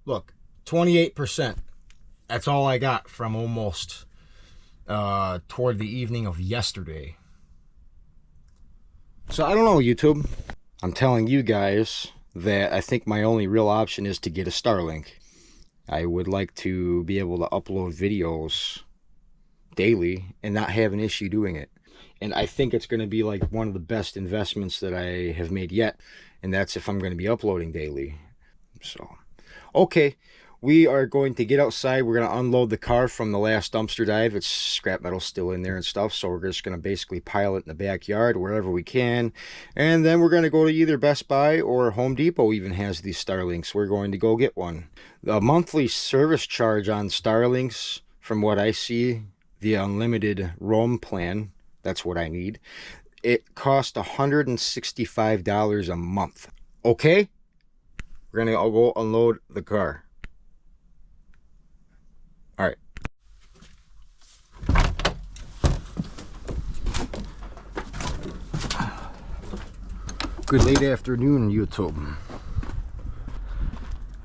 Look, 28%. That's all I got from almost toward the evening of yesterday. So I don't know, YouTube. I'm telling you guys that I think my only real option is to get a Starlink. I would like to be able to upload videos daily and not have an issue doing it. And I think it's going to be like one of the best investments that I have made yet. And that's if I'm going to be uploading daily. So, okay. We are going to get outside. We're going to unload the car from the last dumpster dive. It's scrap metal still in there and stuff. So we're just going to basically pile it in the backyard wherever we can. And then we're going to go to either Best Buy or Home Depot even has these Starlinks. We're going to go get one. The monthly service charge on Starlinks, from what I see, the unlimited roam plan, that's what I need. It costs $165 a month. Okay? We're going to go unload the car. All right. Good late afternoon, YouTube.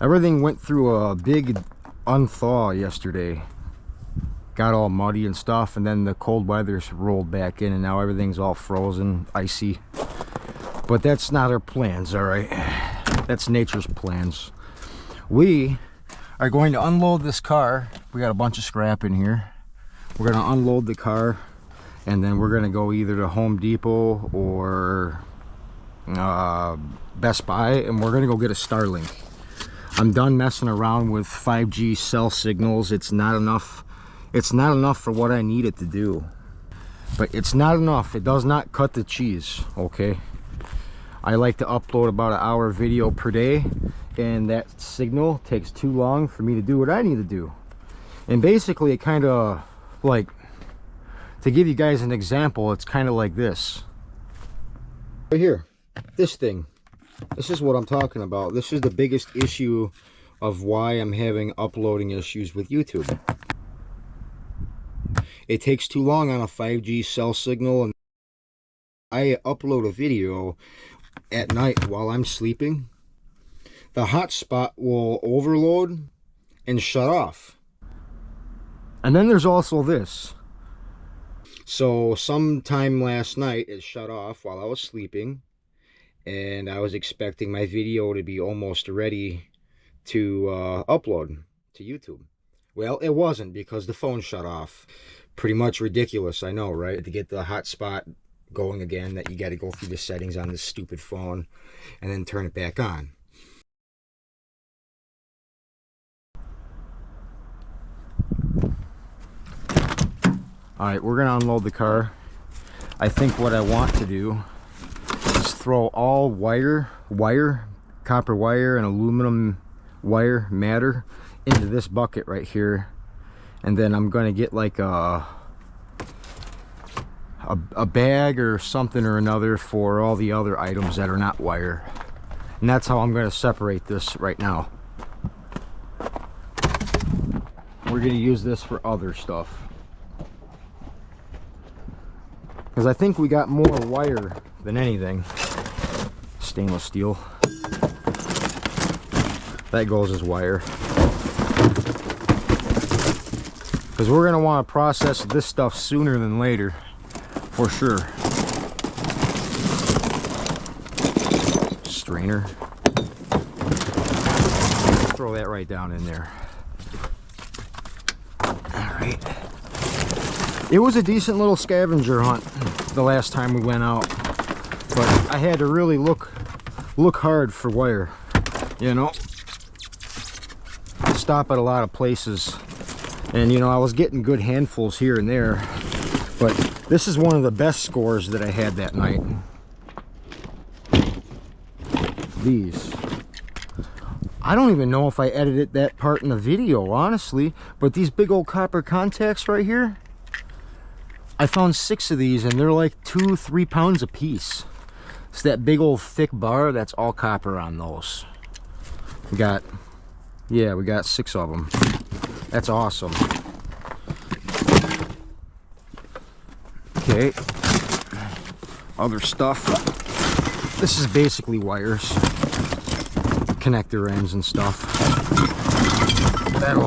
Everything went through a big unthaw yesterday. Got all muddy and stuff, and then the cold weather's rolled back in, and now everything's all frozen, icy. But that's not our plans, all right? That's nature's plans. We are going to unload this car. We got a bunch of scrap in here. We're going to unload the car, and then we're going to go either to Home Depot or Best Buy, and we're going to go get a Starlink. I'm done messing around with 5G cell signals. It's not enough. It's not enough for what I need it to do. But it's not enough. It does not cut the cheese, okay? I like to upload about an hour video per day, and that signal takes too long for me to do what I need to do. And basically it kind of, like, to give you guys an example, it's kind of like this right here. This thing, this is what I'm talking about. This is the biggest issue of why I'm having uploading issues with YouTube. It takes too long on a 5G cell signal, and I upload a video at night while I'm sleeping. The hotspot will overload and shut off. And then there's also this. So sometime last night it shut off while I was sleeping, and I was expecting my video to be almost ready to upload to YouTube. Well, it wasn't, because the phone shut off. Pretty much ridiculous, I know, right? To get the hotspot going again, that you got to go through the settings on this stupid phone and then turn it back on. All right, we're gonna unload the car. I think what I want to do is throw all copper wire and aluminum wire matter into this bucket right here, and then I'm gonna get like a bag or something or another for all the other items that are not wire, and that's how I'm gonna separate this right now. We're gonna use this for other stuff, because I think we got more wire than anything. Stainless steel. That goes as wire. Because we're going to want to process this stuff sooner than later, for sure. Strainer. Throw that right down in there. Alright. It was a decent little scavenger hunt the last time we went out, but I had to really look hard for wire, you know. Stop at a lot of places, and you know, I was getting good handfuls here and there, but this is one of the best scores that I had that night. These, I don't even know if I edited that part in the video, honestly, but these big old copper contacts right here, I found 6 of these, and they're like 2-3 pounds a piece. It's that big old thick bar, that's all copper on those. We got 6 of them. That's awesome. Okay, other stuff. This is basically wires, connector ends and stuff.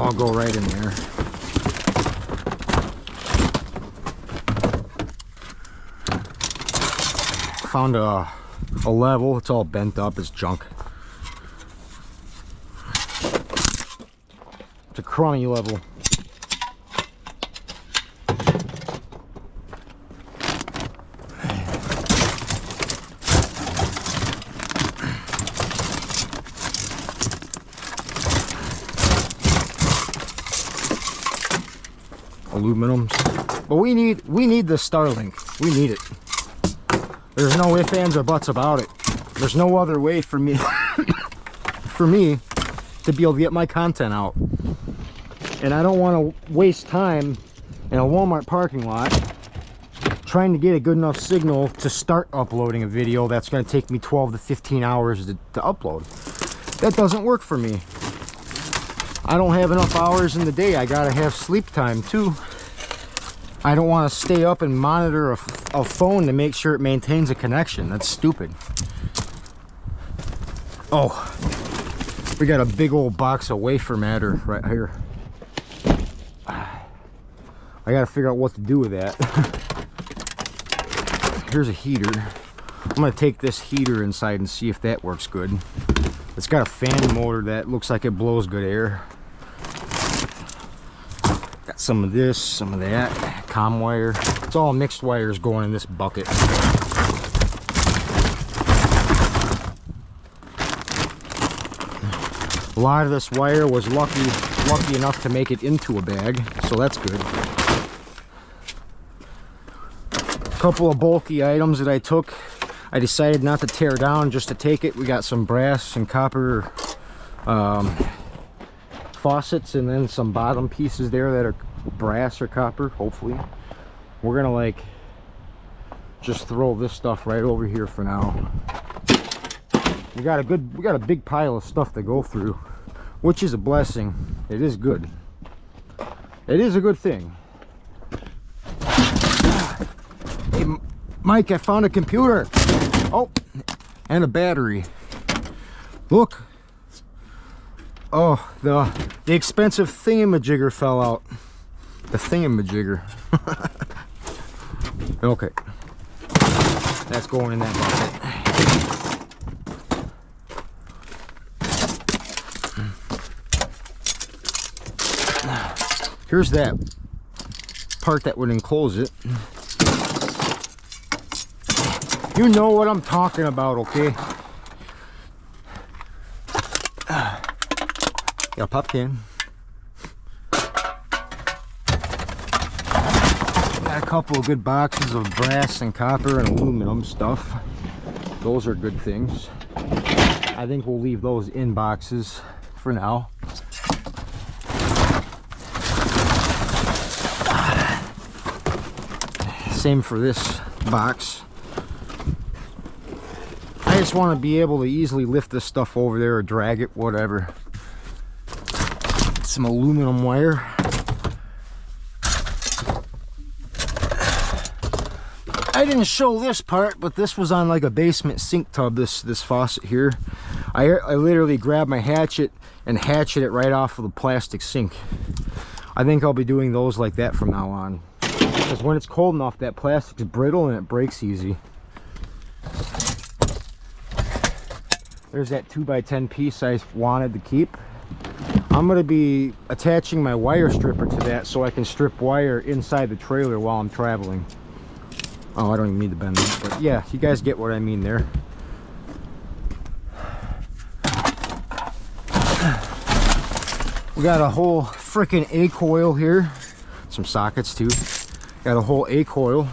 I'll go right in there. Found a level. It's all bent up. It's junk. It's a crummy level. Aluminums, but we need the Starlink. We need it. There's no ifs, ands, or buts about it. There's no other way for me to be able to get my content out, and I don't want to waste time in a Walmart parking lot trying to get a good enough signal to start uploading a video that's going to take me 12 to 15 hours to upload. That doesn't work for me. I don't have enough hours in the day. I gotta have sleep time too. I don't want to stay up and monitor a phone to make sure it maintains a connection. That's stupid. Oh, we got a big old box of wafer matter right here. I gotta figure out what to do with that. Here's a heater. I'm gonna take this heater inside and see if that works good. It's got a fan motor that looks like it blows good air. Got some of this, some of that, comm wire. It's all mixed wires going in this bucket. A lot of this wire was lucky enough to make it into a bag, so that's good. A couple of bulky items that I took. I decided not to tear down, just to take it. We got some brass and copper faucets, and then some bottom pieces there that are brass or copper, hopefully. We're gonna like just throw this stuff right over here for now. We got a big pile of stuff to go through, which is a blessing. It is good. It is a good thing. Hey Mike, I found a computer. Oh, and a battery. Look. Oh, the expensive thingamajigger fell out. The thingamajigger. Okay. That's going in that bucket. Here's that part that would enclose it. You know what I'm talking about, okay? Got a pop can. Got a couple of good boxes of brass and copper and aluminum stuff. Those are good things. I think we'll leave those in boxes for now. Same for this box. I just want to be able to easily lift this stuff over there or drag it, whatever. Some aluminum wire. I didn't show this part, but this was on like a basement sink tub, this faucet here. I literally grabbed my hatchet and hatchet it right off of the plastic sink. I think I'll be doing those like that from now on, because when it's cold enough, that plastic's brittle and it breaks easy. There's that 2x10 piece I wanted to keep. I'm going to be attaching my wire stripper to that so I can strip wire inside the trailer while I'm traveling. Oh, I don't even need to bend that, but yeah, you guys get what I mean there. We got a whole freaking A coil here. Some sockets too. Got a whole A coil.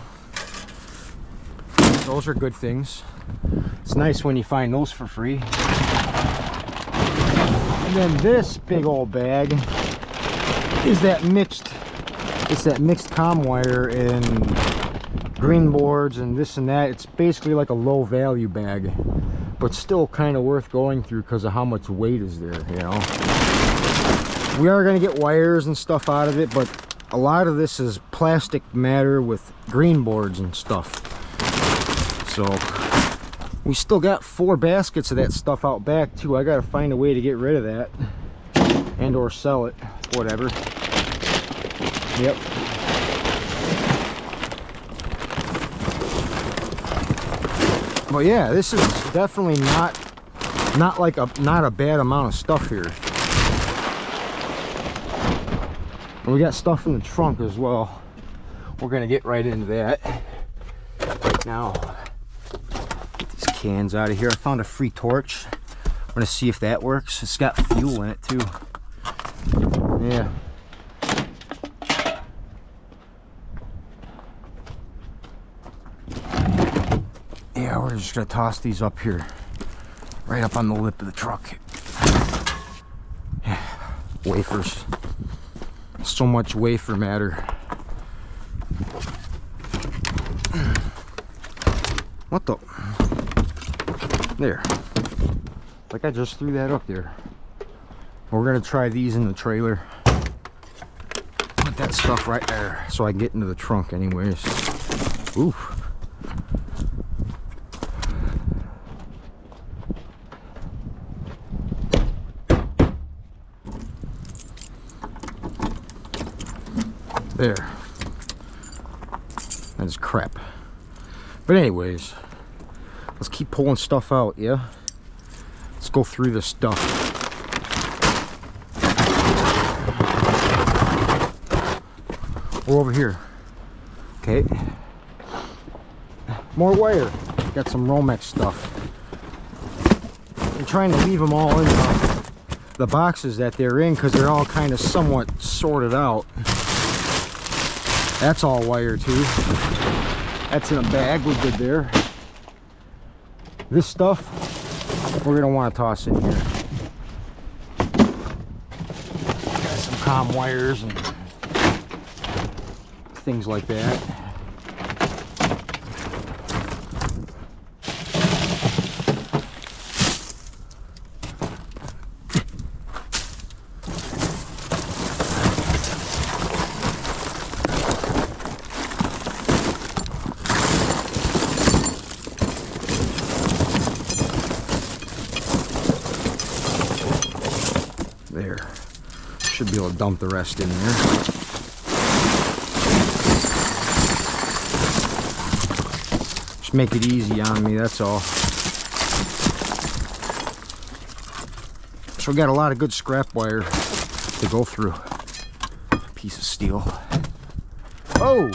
Those are good things. It's nice when you find those for free. And then this big old bag is that mixed, it's that mixed comm wire and green boards and this and that. It's basically like a low value bag, but still kind of worth going through because of how much weight is there, you know. We are going to get wires and stuff out of it, but a lot of this is plastic matter with green boards and stuff. So we still got 4 baskets of that stuff out back too. I gotta find a way to get rid of that. and or sell it, whatever. Yep. But yeah, this is definitely not a bad amount of stuff here. And we got stuff in the trunk as well. We're gonna get right into that right now. Get these cans out of here. I found a free torch. I'm gonna see if that works. It's got fuel in it too. Yeah. Yeah, we're just gonna toss these up here, right up on the lip of the truck. Yeah. Wafers. So much wafer matter. What the? There. Like I just threw that up there. We're gonna try these in the trailer. Put that stuff right there so I can get into the trunk anyways. Ooh. There. That is crap. But anyways, let's keep pulling stuff out, yeah? Let's go through this stuff. We're over here. Okay. More wire. Got some Romex stuff. I'm trying to leave them all in the boxes that they're in because they're all kind of somewhat sorted out. That's all wire too. That's in a bag, we're good there. This stuff, we're gonna want to toss in here. Got some comm wires and things like that. There. Should be able to dump the rest in there. Just make it easy on me, that's all. So we got a lot of good scrap wire to go through. Piece of steel. Oh!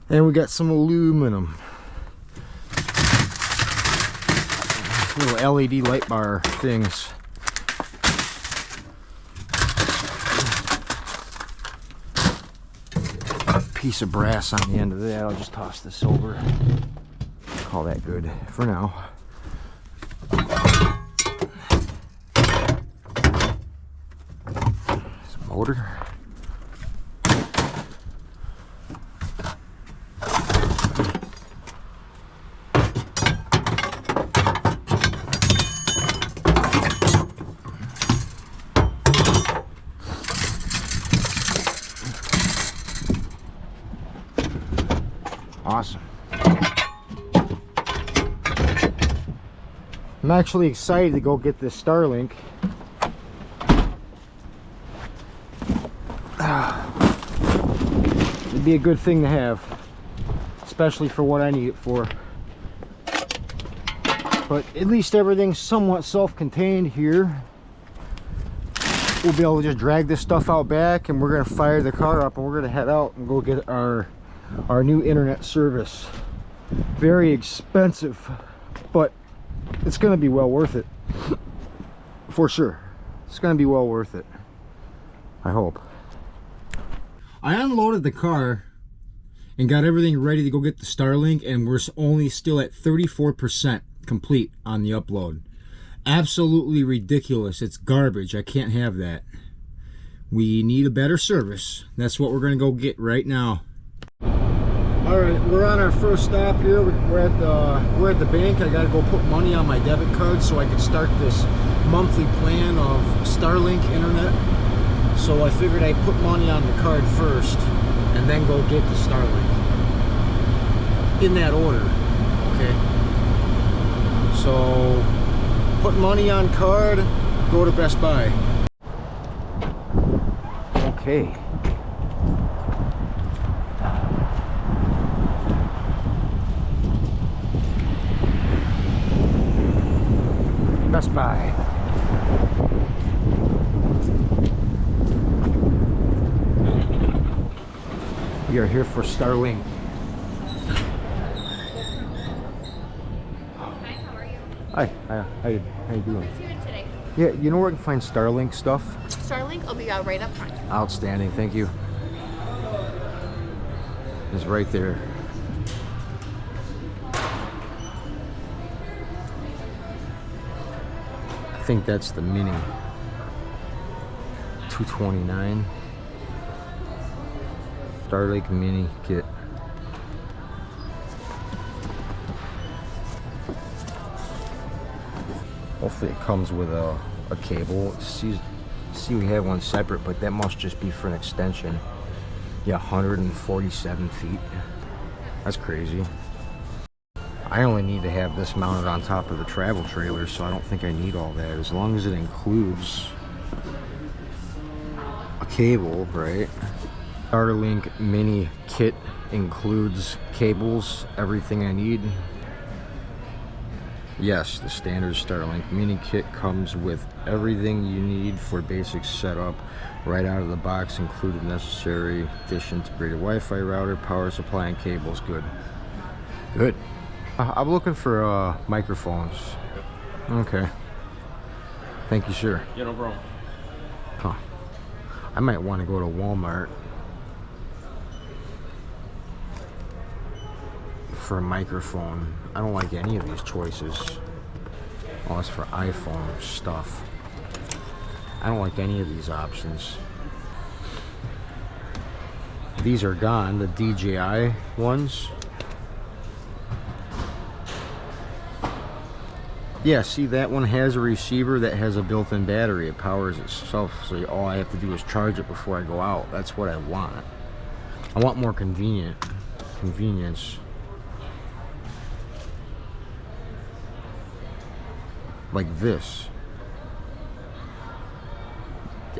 And we got some aluminum. Little LED light bar things. Piece of brass on the end of that. I'll just toss this over. Call that good for now. Some motor. Awesome. I'm actually excited to go get this Starlink. It'd be a good thing to have, especially for what I need it for. But at least everything's somewhat self-contained here. We'll be able to just drag this stuff out back, and we're gonna fire the car up and we're gonna head out and go get our new internet service. Very expensive, but it's gonna be well worth it. For sure. It's gonna be well worth it. I hope. I unloaded the car and got everything ready to go get the Starlink, and we're only still at 34% complete on the upload. Absolutely ridiculous. It's garbage. I can't have that. We need a better service. That's what we're gonna go get right now. All right, we're on our first stop here. We're at the bank. I gotta go put money on my debit card so I can start this monthly plan of Starlink internet. So I figured I'd put money on the card first and then go get the Starlink. In that order, okay? put money on card, go to Best Buy. Okay. Best Buy. We are here for Starlink. Hi, how are you? Hi, how you doing? What's here today? Yeah, you know where I can find Starlink stuff? Starlink will be out right up front. Outstanding, thank you. It's right there. I think that's the mini. $229. Starlink mini kit. Hopefully it comes with a cable. See we have one separate, but that must just be for an extension. Yeah, 147 feet. That's crazy. I only need to have this mounted on top of the travel trailer, so I don't think I need all that. As long as it includes a cable, right? Starlink mini kit includes cables, everything I need. Yes, the standard Starlink mini kit comes with everything you need for basic setup right out of the box, included necessary dish integrated Wi-Fi router, power supply, and cables. Good. I'm looking for microphones. Okay. Thank you, sir. Yeah, no problem. Huh. I might want to go to Walmart for a microphone. I don't like any of these choices. Oh, it's for iPhone stuff. I don't like any of these options. These are gone, the DJI ones. Yeah, see, that one has a receiver that has a built-in battery. It powers itself, so all I have to do is charge it before I go out. That's what I want. I want more convenience. Like this.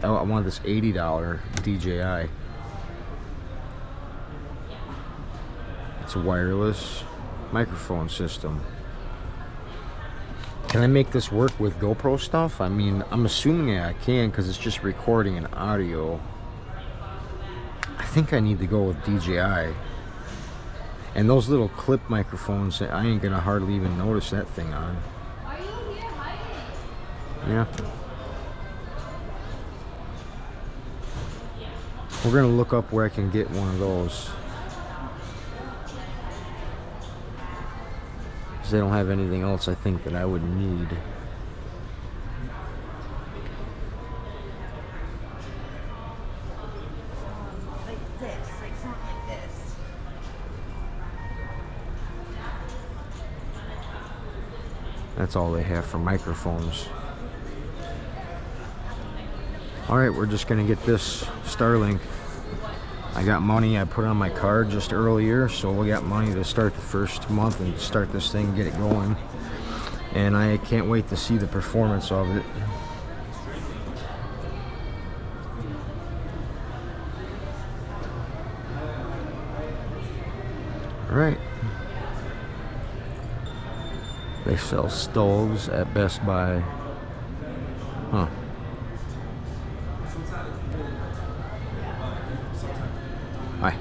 I want this $80 DJI. It's a wireless microphone system. Can I make this work with GoPro stuff? I mean, I'm assuming I can because it's just recording an audio. I think I need to go with DJI. And those little clip microphones, I ain't gonna hardly even notice that thing on. Yeah. We're gonna look up where I can get one of those. Because they don't have anything else I think that I would need. Like this, like something like this. That's all they have for microphones. Alright, we're just gonna get this Starlink. I got money, I put on my card just earlier, so we got money to start the first month and start this thing, get it going. And I can't wait to see the performance of it. Alright. They sell stoves at Best Buy. Huh. Hi.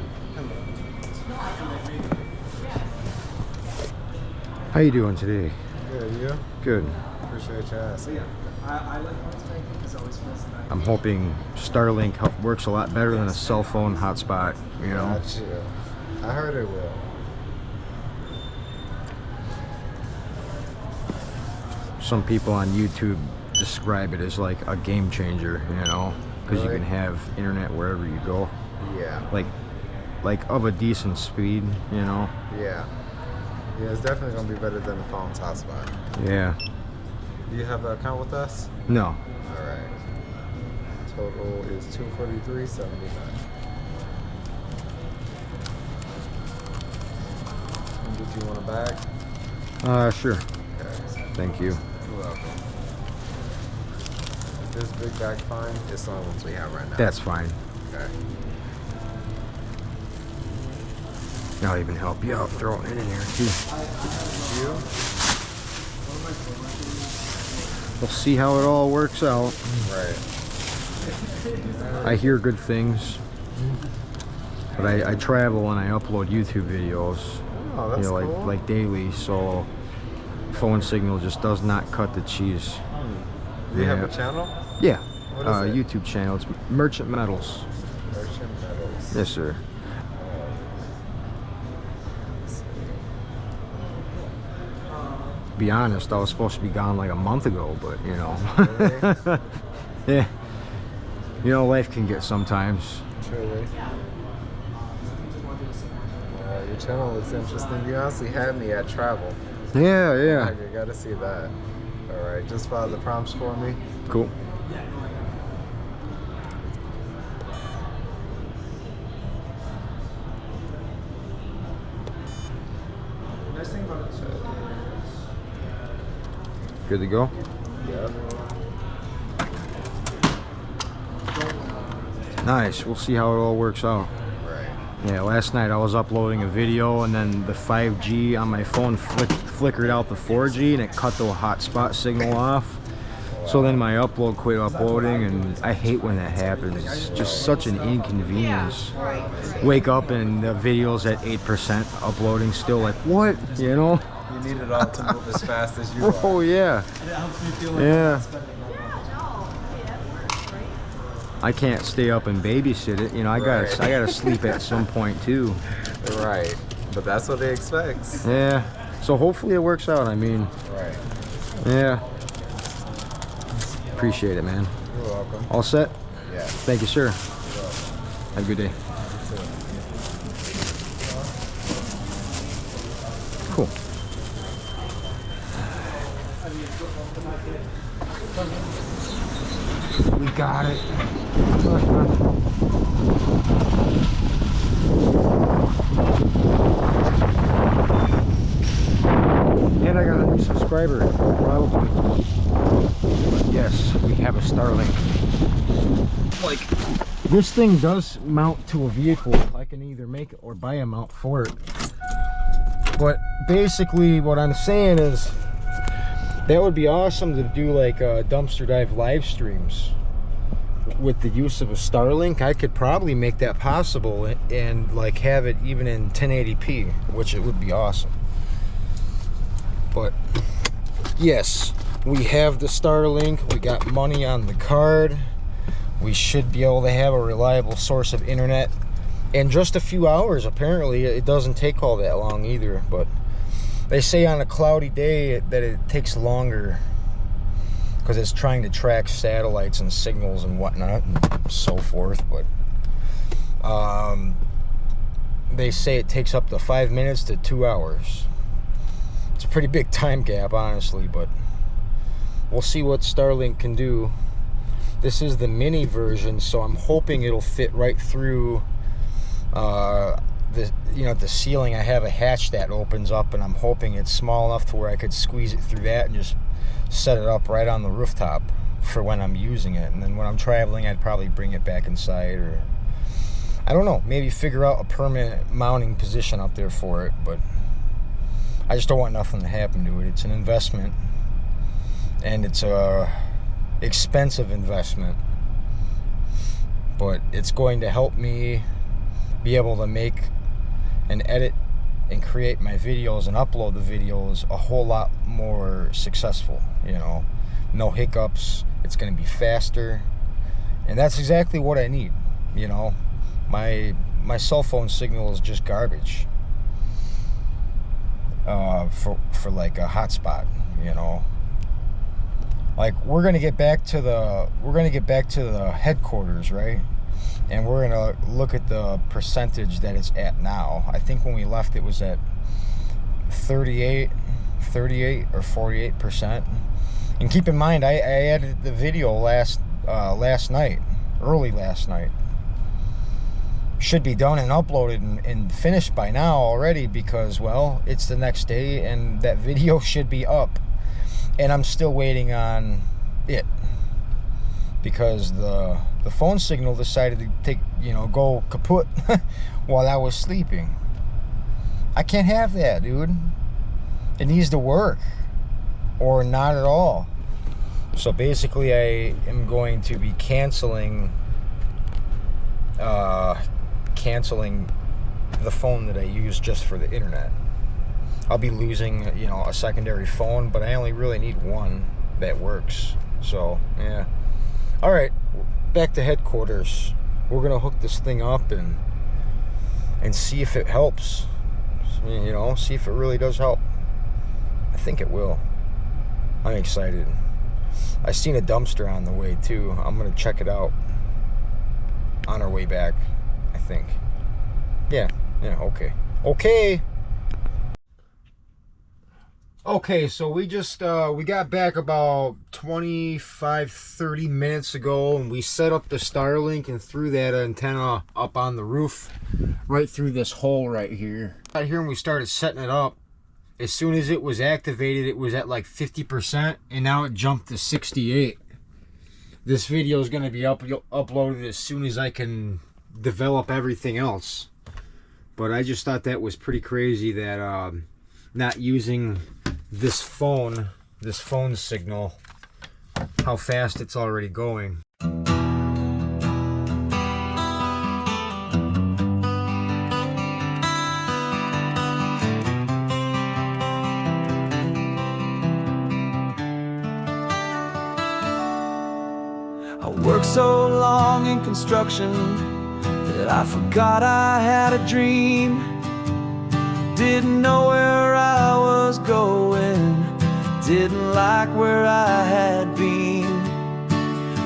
How you doing today? Good, you? Good. Appreciate you asking. I like it's always feels nice. I'm hoping Starlink works a lot better than a cell phone hotspot, you know? Got you. I heard it will. Some people on YouTube describe it as like a game changer, you know? Because you can have internet wherever you go. Yeah. Like of a decent speed, you know? Yeah. Yeah, it's definitely gonna be better than the phone's hotspot. Yeah. Do you have an account with us? No. Alright. Total is $243.79. And did you want a bag? Sure. Okay. Thank you. You're welcome. This big bag fine? It's the only ones we have right now. That's fine. Okay. I'll even help you out throwing it in there too. You? We'll see how it all works out. Right. I hear good things, but I travel and I upload YouTube videos. Oh, that's you know, cool. like daily, so phone signal just does not cut the cheese. Do you have a channel? Yeah, What is it? YouTube channel. It's Merchant Metals. Merchant Metals. Yes, sir. Be honest, I was supposed to be gone like a month ago, but you know. Really? Yeah. You know, life can get sometimes. Truly. Your channel looks interesting. You honestly had me at travel. Yeah, yeah. You gotta see that. Alright, just follow the prompts for me. Cool. Nice thing about it is Good to go? yeah. Nice. We'll see how it all works out. Right. Yeah, last night I was uploading a video and then the 5G on my phone flickered out the 4G and it cut the hotspot signal off. So then my upload quit uploading, and I hate when that happens. It's just such an inconvenience. Wake up and the video's at 8% uploading still, like what? You know? You need it all to move as fast as you are. Oh yeah. Yeah. I can't stay up and babysit it. You know, I gotta sleep at some point too. Right. But that's what they expect. Yeah. So hopefully it works out. I mean, Right. yeah. Appreciate it, man. You're welcome. All set? Yeah. Thank you, sir. Have a good day. Cool. We got it. And I got a new subscriber, probably. But yes, we have a Starlink. Like, this thing does mount to a vehicle. I can either make it or buy a mount for it. But basically what I'm saying is that would be awesome to do like dumpster dive live streams with the use of a Starlink. I could probably make that possible and like have it even in 1080p, which it would be awesome. But yes, we have the Starlink. We got money on the card. We should be able to have a reliable source of internet in just a few hours. Apparently it doesn't take all that long either, but they say on a cloudy day that it takes longer because it's trying to track satellites and signals and whatnot and so forth. But they say it takes up to 5 minutes to 2 hours. It's a pretty big time gap, honestly, but we'll see what Starlink can do. This is the mini version, so I'm hoping it'll fit right through the ceiling. I have a hatch that opens up, and I'm hoping it's small enough to where I could squeeze it through that and just set it up right on the rooftop for when I'm using it. And then when I'm traveling, I'd probably bring it back inside, or I don't know, maybe figure out a permanent mounting position up there for it. But I just don't want nothing to happen to it. It's an investment, and it's a expensive investment, but it's going to help me be able to make and edit and create my videos and upload the videos a whole lot more successful. You know, no hiccups. It's going to be faster, and that's exactly what I need. You know, my cell phone signal is just garbage for like a hotspot. You know, like we're gonna get back to the headquarters, right? And we're gonna look at the percentage that it's at now. I think when we left it was at 38 or 48%. And keep in mind, I edited the video early last night. Should be done and uploaded and finished by now already, because, well, it's the next day and that video should be up. And I'm still waiting on it. because the phone signal decided to go kaput while I was sleeping. I can't have that, dude. It needs to work, or not at all. So basically, I am going to be canceling the phone that I use just for the internet. I'll be losing, a secondary phone, but I only really need one that works. So, yeah. All right, back to headquarters. We're gonna hook this thing up and see if it helps. See if it really does help. I think it will. I'm excited. I seen a dumpster on the way too. I'm gonna check it out on our way back, I think. Yeah, okay. Okay, so we just we got back about 25-30 minutes ago, and we set up the Starlink and threw that antenna up on the roof right through this hole right here. Out here, when we started setting it up, as soon as it was activated, it was at like 50%, and now it jumped to 68. This video is going to be uploaded as soon as I can develop everything else. But I just thought that was pretty crazy that not using this phone signal, how fast it's already going. I worked so long in construction that I forgot I had a dream. Didn't know where I was going, didn't like where I had been.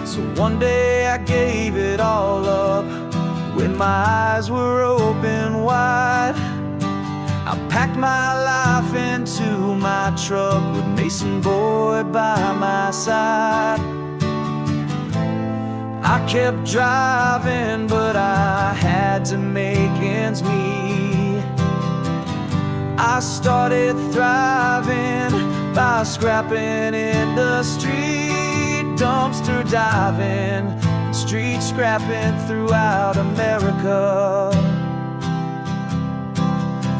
So one day I gave it all up when my eyes were open wide. I packed my life into my truck with Mason Boy by my side. I kept driving, but I had to make ends meet. I started thriving by scrapping industry, dumpster diving, and street scrapping throughout America.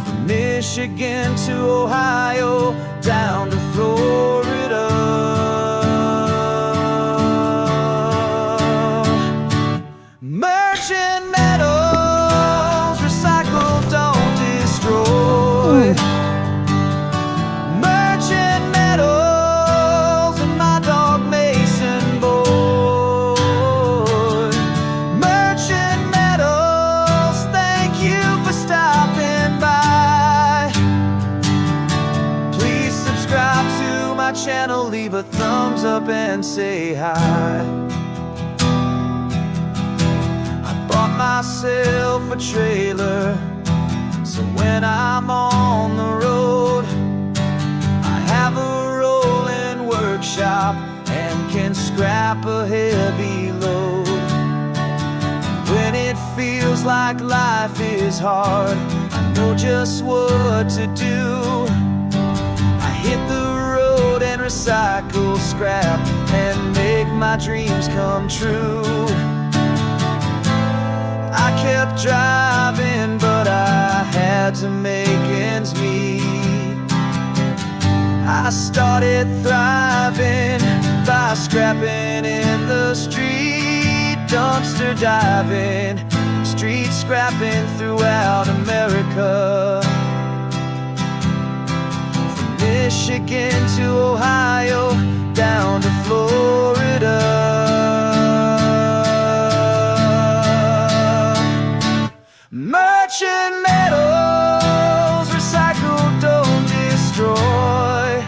From Michigan to Ohio, down to Florida. Merchant metals, recycle, don't destroy. Merchant metals and my dog Mason Boy. Merchant metals, thank you for stopping by. Please subscribe to my channel, leave a thumbs up and say hi. Bought myself a trailer, so when I'm on the road, I have a rolling workshop and can scrap a heavy load. When it feels like life is hard, I know just what to do. I hit the road and recycle scrap and make my dreams come true. I kept driving, but I had to make ends meet. I started thriving by scrapping in the street, dumpster diving, street scrapping throughout America. From Michigan to Ohio, down to Florida. Merchant metals, recycle, don't destroy.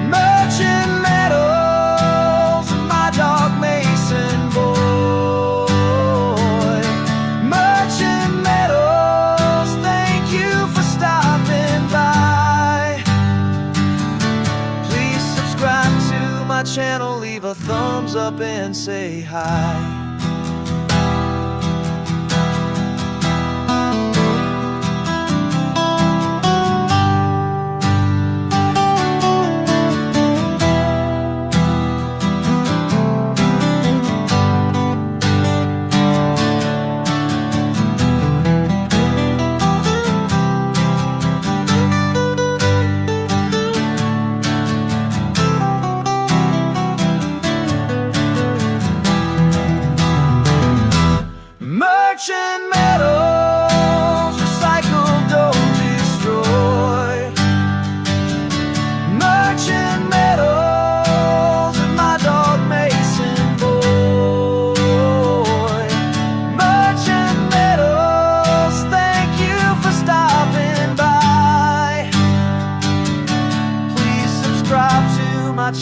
Merchant metals, my dog Mason Boy. Merchant metals, thank you for stopping by. Please subscribe to my channel, leave a thumbs up and say hi.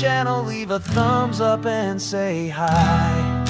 channel, leave a thumbs up and say hi.